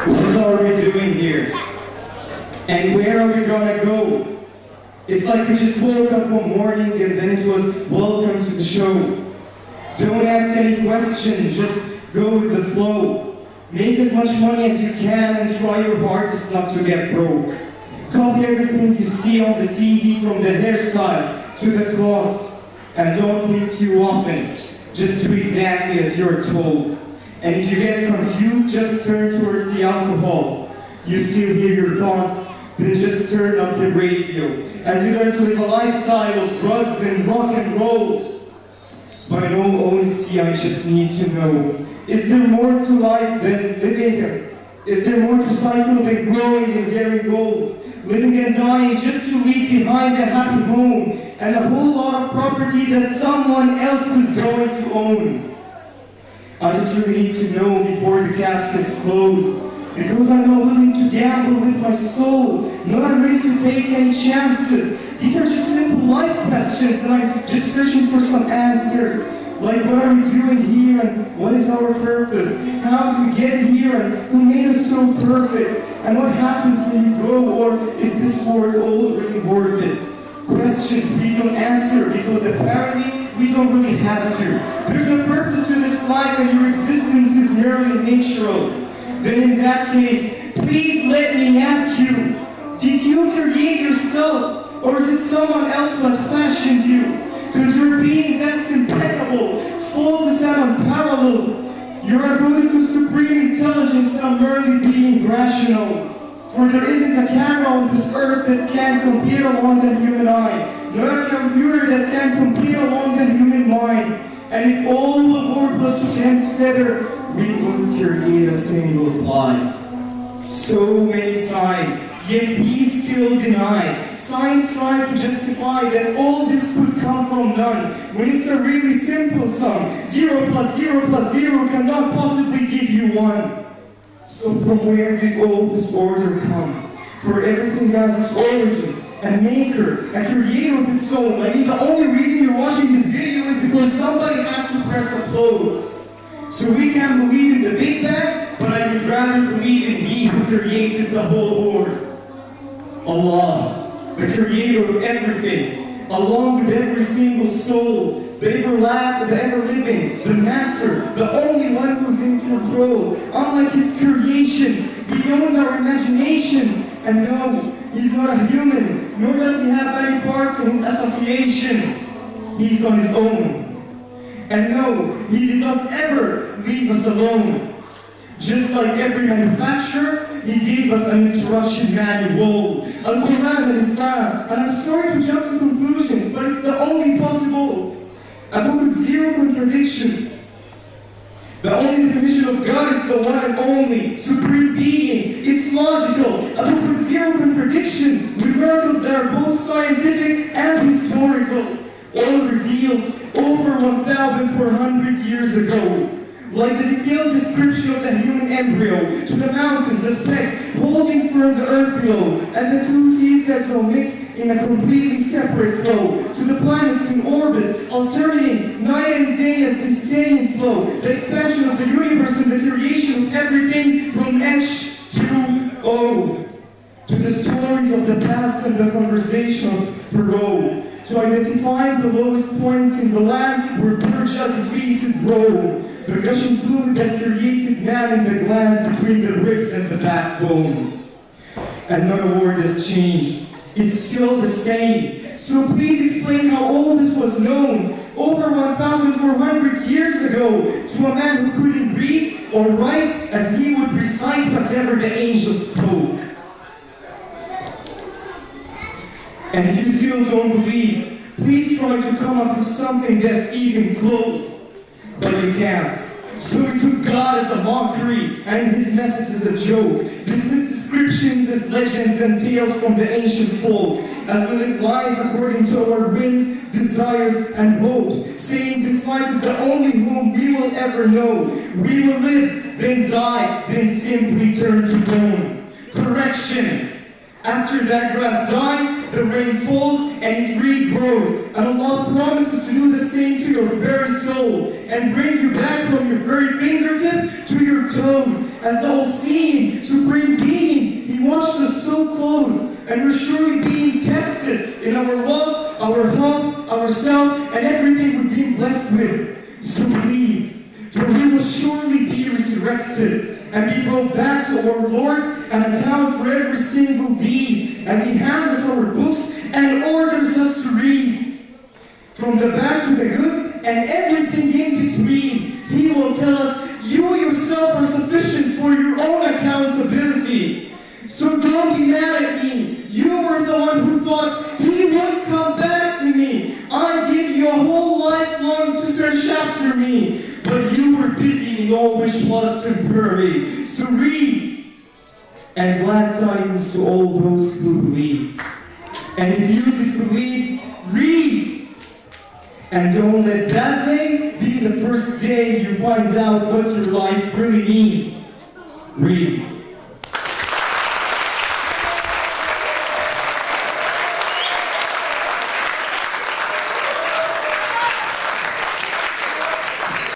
What are we doing here? And where are we gonna go? It's like we just woke up one morning and then it was welcome to the show. Don't ask any questions, just go with the flow. Make as much money as you can and try your hardest not to get broke. Copy everything you see on the TV, from the hairstyle to the clothes. And don't think too often, just do exactly as you're told. And if you get confused, just turn towards the alcohol. You still hear your thoughts, then just turn up the radio. As you learn to live a lifestyle of drugs and rock and roll. By no honesty, I just need to know. Is there more to life than living? Is there more to cycle than growing and getting old? Living and dying just to leave behind a happy home and a whole lot of property that someone else is going to own. I just really need to know before the caskets close, because I'm not willing to gamble with my soul, not ready to take any chances. These are just simple life questions and I'm just searching for some answers. Like, what are we doing here and what is our purpose? How did we get here and who made us so perfect? And what happens when you go, or is this world all really worth it? Questions we don't answer because apparently we don't really have to. There's no purpose to this life and your existence is merely natural. Then in that case, please let me ask you, did you create yourself, or is it someone else that fashioned you? Because you're being that's impeccable, flawless and unparalleled. You're a product of supreme intelligence and I'm merely being rational. For there isn't a camera on this earth that can compare along the human eye, nor a computer that can compare along the human mind. And if all the world was to come together, we wouldn't create a single fly. So many signs, yet we still deny. Science tries to justify that all this could come from none, when it's a really simple sum. 0 plus 0 plus 0 cannot possibly give you 1. So from where did all this order come? For everything has its origins, a maker, a creator of its own. I mean, the only reason you're watching this video is because somebody had to press upload. So we can believe in the Big Bang, but I would rather believe in He who created the whole world. Allah, the creator of everything, along with every single soul, the ever-living, the master, the only one who's in control, unlike his creations, beyond our imaginations. And no, he's not a human, nor does he have any part in his association. He's on his own. And no, he did not ever leave us alone. Just like every manufacturer, he gave us an instruction manual, Al-Quran and Islam. And I'm sorry to jump to conclusions, but it's the only possible. A book with 0 contradictions. The only definition of God is the one and only, supreme being. It's logical. A book with 0 contradictions, with miracles that are both scientific and historical. All revealed over 1,400 years ago. Like the detailed description of the human embryo, to the mountains as pecks holding firm the earth below, and the 2 seas that don't mix in a completely separate flow, to the planets in orbit, alternating night and day as they stay in flow, the expansion of the universe and the creation of everything from H to O, to the stories of the past and the conversation of Pharaoh, to identifying the lowest point in the land where Persia defeated Rome, the gushing fluid that created man in the glands between the ribs and the backbone. And not a word has changed. It's still the same. So please explain how all this was known over 1,400 years ago to a man who couldn't read or write, as he would recite whatever the angels spoke. And if you still don't believe, please try to come up with something that's even close. But you can't. So we took God as a mockery and his message as a joke. Dismissed descriptions as legends and tales from the ancient folk, as we live life according to our whims, desires, and hopes, saying this life is the only home we will ever know. We will live, then die, then simply turn to bone. Correction. After that grass dies, the rain falls and it regrows. And Allah promises to do the same to your very soul and bring you back from your very fingertips to your toes. as the all-seeing, supreme being. He watches us so close, and we're surely being tested in our love, our hope, ourselves, and everything we're being blessed with. So believe, for we will surely be resurrected and be brought back to our Lord and account for every single deed as He hands us our books and orders us to read. From the bad to the good and everything in between, He will tell us, you yourself are sufficient for your own accountability. So don't be mad at me. You were the one who thought He would come back to me. I give you a whole life long to search after me. But you were busy in all which was temporary. So read. And glad tidings to all those who believed. And if you disbelieved, read. And don't let that day be the first day you find out what your life really means. Read.